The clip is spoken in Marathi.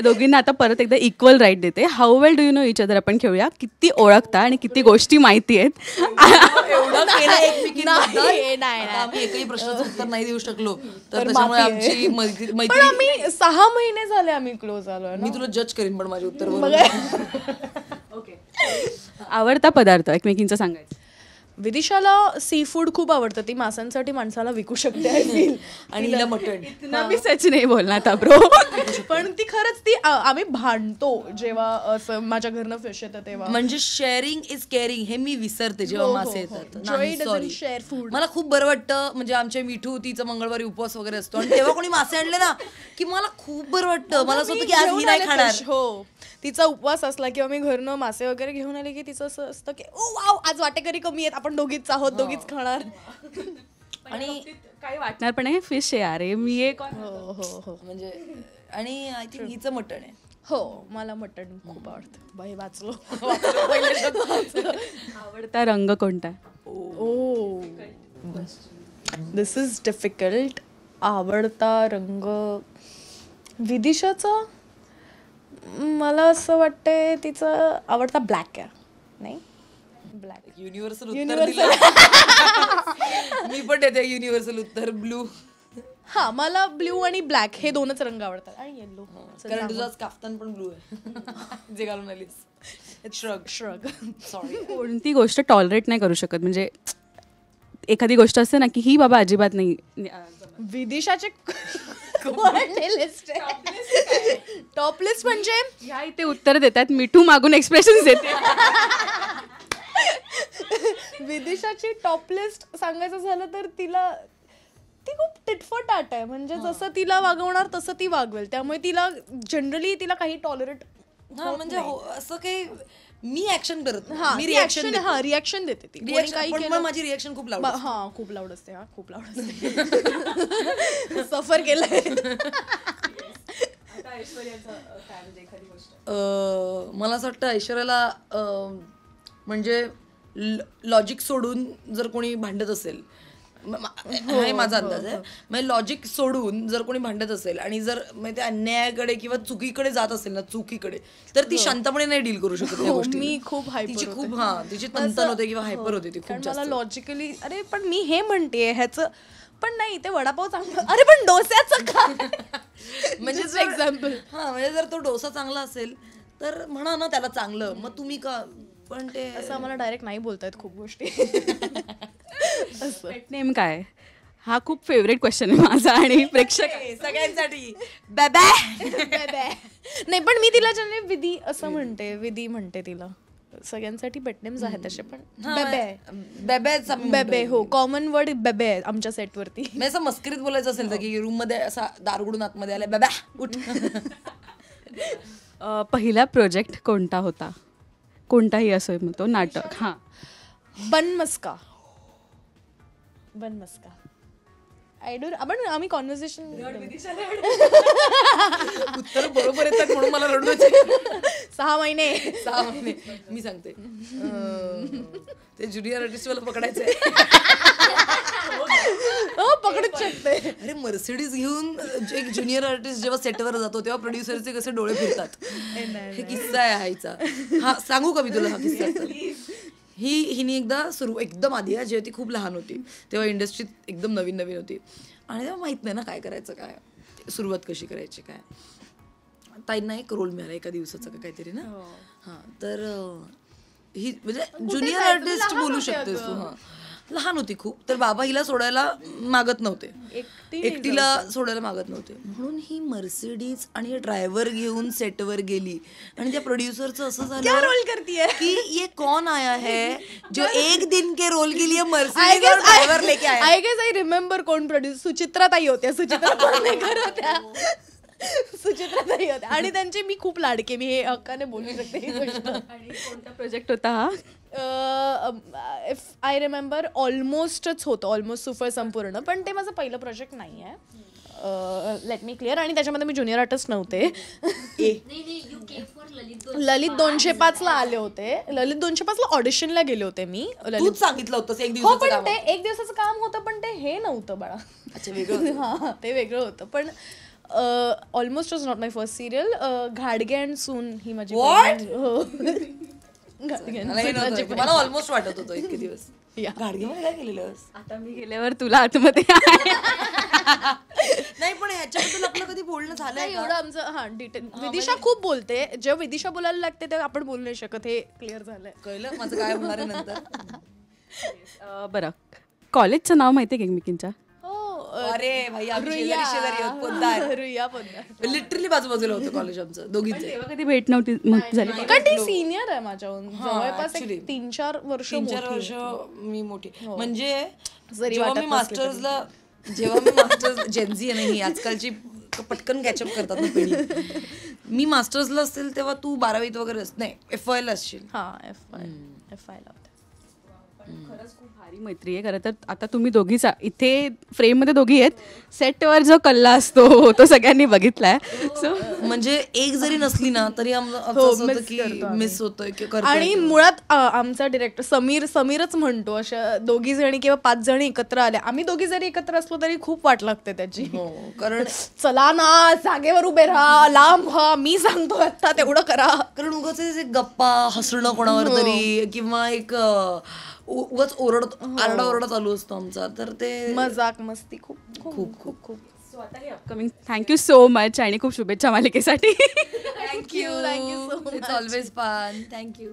दोघींना आता परत एकदा इक्वल राईट देते. How well do you know each other आपण खेळूया. किती ओळखता आणि किती गोष्टी माहिती आहेत. आम्ही एकही प्रश्नाचं उत्तर नाही देऊ शकलो तर त्याच्यामुळे आमची मैत्री. आम्ही 6 महिने झाले आम्ही क्लोज आलोय. मी तुला जज करीन पण माझे उत्तर. आवडता पदार्थ एकमेकींचा सांगायचं. विदिशाला सी फूड खूप आवडतं. ती माशांसाठी माणसाला विकू शकते. आणि हिला मटण. मी सच नाही बोलणार आता ब्रो. पण ती खरंच ती आम्ही भांडतो जेव्हा असं माझ्या घरनं फिश येतं तेव्हा. म्हणजे शेअरिंग इज केअरिंग हे मी विसरते जेव्हा मासे येतात. Sorry share food. मला खूप बरं वाटतं. म्हणजे आमच्या मिठू तिचा मंगळवारी उपवास वगैरे असतो आणि तेव्हा कोणी मासे आणले ना की मला खूप बरं वाटतं. मला असं होतं की आज ही नाही खाणार. हो, तिचा उपवास असला किंवा मी घरनं मासे वगैरे घेऊन आले की तिचं असं असतं की ओ वाव आज वाटेकरी कमी आहेत, आपण दोघीच आहोत, दोघीच खाणार. आणि काही वाटणार पण आहे फिश आहे अरे मी एक. हो हो हो. म्हणजे आणि आय थिंक हिचं मटण आहे. हो, मला मटण खूप आवडतं. बाई वाचलो. आवडता रंग कोणता. ओ दिस इज डिफिकल्ट. आवडता रंग विदिशाचा मला असं वाटतंय तिचा आवडता ब्लॅक आहे. नाही ब्लॅक युनिव्हर्सल उत्तर दिलं. मी पण देते युनिव्हर्सल उत्तर ब्लू. हा, मला ब्ल्यू आणि ब्लॅक हे दोनच रंग आवडतात. आणि येल्लो कारण तुझा काफ्तान पण ब्लू आहे जे घालून आलीस. श्रग. सॉरी. कोणती गोष्ट टॉलरेट नाही करू शकत. म्हणजे एखादी गोष्ट असते ना की ही बाबा अजिबात नाही. विदिशाचे टॉप लिस्ट म्हणजे ह्या इथे उत्तर देतात. मिठू मागून एक्सप्रेशन देते. विदिशाची टॉप लिस्ट सांगायचं झालं तर तिला ती खूप टिटफॉट आट आहे. म्हणजे जसं तिला वागवणार तसं ती वागवेल. त्यामुळे तिला जनरली तिला काही टॉलरेट म्हणजे असं काही मी ऍक्शन करत मी रिॲक्शन देते ती. माझी रिॲक्शन खूप लाऊड. हा खूप लाऊड असते. हा खूप लाऊड असते. सफर केलंय. मला असं वाटतं ऐश्वर्याला म्हणजे लॉजिक सोडून जर कोणी भांडत असेल, हे माझा अंदाज आहे, म्हणजे लॉजिक सोडून जर कोणी भांडत असेल आणि जर ते अन्यायाकडे किंवा चुकीकडे जात असेल ना, चुकीकडे, तर ती शांतपणे नाही डील करू शकत त्या गोष्टी. मी खूप तिची खूप तिची तंतन होते किंवा हायपर होते ती खूप जास्त. मला लॉजिकली अरे पण मी हे म्हणते ह्याचं पण नाही ते वडापाव चांगला. अरे पण डोस्याचं का म्हणजे एक्झाम्पल. म्हणजे जर तो डोसा चांगला असेल तर म्हणा ना त्याला चांगलं, मग तुम्ही का. पण ते असं आम्हाला डायरेक्ट नाही बोलतायत खूप गोष्टी. पेट नेम काय. हा खूप फेवरेट क्वेश्चन आहे माझा आणि प्रेक्षक सगळ्यांसाठी. नाही पण मी तिला जनरली विधी असं म्हणते. विधी म्हणते तिला. सगळ्यांसाठी पेटनेम्स आहेत तसे पण बेबे. हो, कॉमन वर्ड बेबे आहे आमच्या सेटवरती. मी असं मस्करीत बोलायचं असेल तर की रूम मध्ये असा दार उघडून आतमध्ये आलाय बेबा उठ. पहिला प्रोजेक्ट कोणता होता. कोणताही असो मग तो नाटक. हा, बनमस्का. आपण आम्ही कॉन्व्हर्सेशन उत्तर बरोबर येतात म्हणून मला रडू येते. 6 महिने. मी सांगते ते ज्युनियर आर्टिस्ट वाला पकडायचंय. पकडूच शकते. अरे मर्सिडीज घेऊन एक ज्युनियर आर्टिस्ट जेव्हा सेटवर जातो तेव्हा प्रोड्युसरचे कसे डोळे फिरतात. हे किस्सा आहे हायचा. हा सांगू का मी तुला हा किस्सा. हिने एकदा एकदम आधी जेव्हा ती खूप लहान होती तेव्हा इंडस्ट्रीत एकदम नवीन होती आणि तेव्हा माहित नाही ना काय करायचं, काय सुरुवात कशी करायची, काय. ताईंना एक रोल मिळाला एका दिवसाचा का काहीतरी ना. हा, तर ही म्हणजे ज्युनियर आर्टिस्ट बोलू शकतेस तू. हा, लहान होती खूप. तर बाबा हिला सोडायला मागत नव्हते, एकटीला सोडायला मागत नव्हते. म्हणून ही मर्सिडीज आणि ड्रायव्हर घेऊन सेटवर गेली आणि त्या प्रोड्युसरचं असं झालं रोल करतीये की ये कौन आया है जो एक दिन के रोल के लिए मर्सिडीज और ड्रायव्हर लेके आया. आय गेस आय रिमेंबर कोण प्रोड्युसर. सुचित्राताई होत्या. सुचित्राताई होत्या आणि त्यांचे मी खूप लाडके. मी हे हक्काने बोलू शकते ही गोष्ट. आणि कोणता प्रोजेक्ट होता हा. इफ आय रिमेंबर ऑलमोस्टच होतं. ऑलमोस्ट सुपर संपूर्ण. पण ते माझं पहिलं प्रोजेक्ट नाही आहे. Let me clear. आणि त्याच्यामध्ये मी ज्युनियर आर्टिस्ट नव्हते. ललित 205ला आले होते. ललित 205ला ऑडिशनला गेले होते मी. तूच सांगितलं होतं एक हो, पण ते 1 दिवसाचं काम होतं पण ते हे नव्हतं बाळा. अच्छा, वेगळं. हा, ते वेगळं होतं. पण almost was not my first serial. घाडगे अँड सून ही माझी What? पहिली- हो. घाडगे and मला हे सून माझी नव्हतं. मला ऑलमोस्ट वाटत होतं इतके दिवस. या. गाडगेमध्ये काय केलेलंस? आता मी गेल्यावर तुला आतमध्ये नाही पण ह्याच्याबद्दल आपलं कधी बोलणं झालंय नाही, का? एवढं आमचं हा डिटेल. विदिशा खूप बोलते. जेव्हा विदिशा बोलायला लागते तेव्हा आपण बोलू नाही शकत. हे क्लिअर झालंय. कळलं माझं काय होणार आहे नंतर. बरं कॉलेजचं नाव माहिती आहे का एकमेकींच्या? अरे भाई आम्ही शेजारी शेजारी आहोत, पोद्दार. रुईया पोद्दार. लिटरली बाजूबाजूला होतं कॉलेज आमचं दोघींचे. तेव्हा कधी भेट नव्हती झाली का? कारण ती सिनियर आहे माझ्याहून जवळपास actually. 3-4 वर्ष 3-4 मोठी वर्ष आहे. मी मोठी म्हणजे जरी जेव्हा वाटत मी नसलं मास्टर्स जेन्झी आहे नाही आजकालची पटकन कॅचअप करतात ना पिढी. मी मास्टर्सला असेल तेव्हा तू 12वीत वगैरे नाही FY ला असशील. हा FI ला होते. खरंच खूप भारी मैत्री आहे खरं तर. आता तुम्ही दोघीच इथे फ्रेममध्ये दोघी आहेत. सेटवर जो कल्ला असतो तो सगळ्यांनी बघितलाय. सो म्हणजे एक जरी नसली ना तरी मिस होतोय की करतोय आणि मुळात आमचा डिरेक्टर समीरच म्हणतो अशा 2 जणी किंवा 5 जणी एकत्र आल्या. आम्ही 2 जरी एकत्र असलो तरी खूप वाट लागते त्याची. हो, कारण चला ना जागेवर उभे राहा, लांब व्हा, मी सांगतो आता तेवढं करा. कारण उगाच एक गप्पा हसणं कोणावर तरी किंवा एक उगाच आरडाओरडा चालू असतो आमचा. तर ते मजाक मस्ती खूप खूप खूप खूप. सो आता हे अपकमिंग थँक्यू सो मच आणि खूप शुभेच्छा मालिकेसाठी. Thank you. It's always fun. Thank you.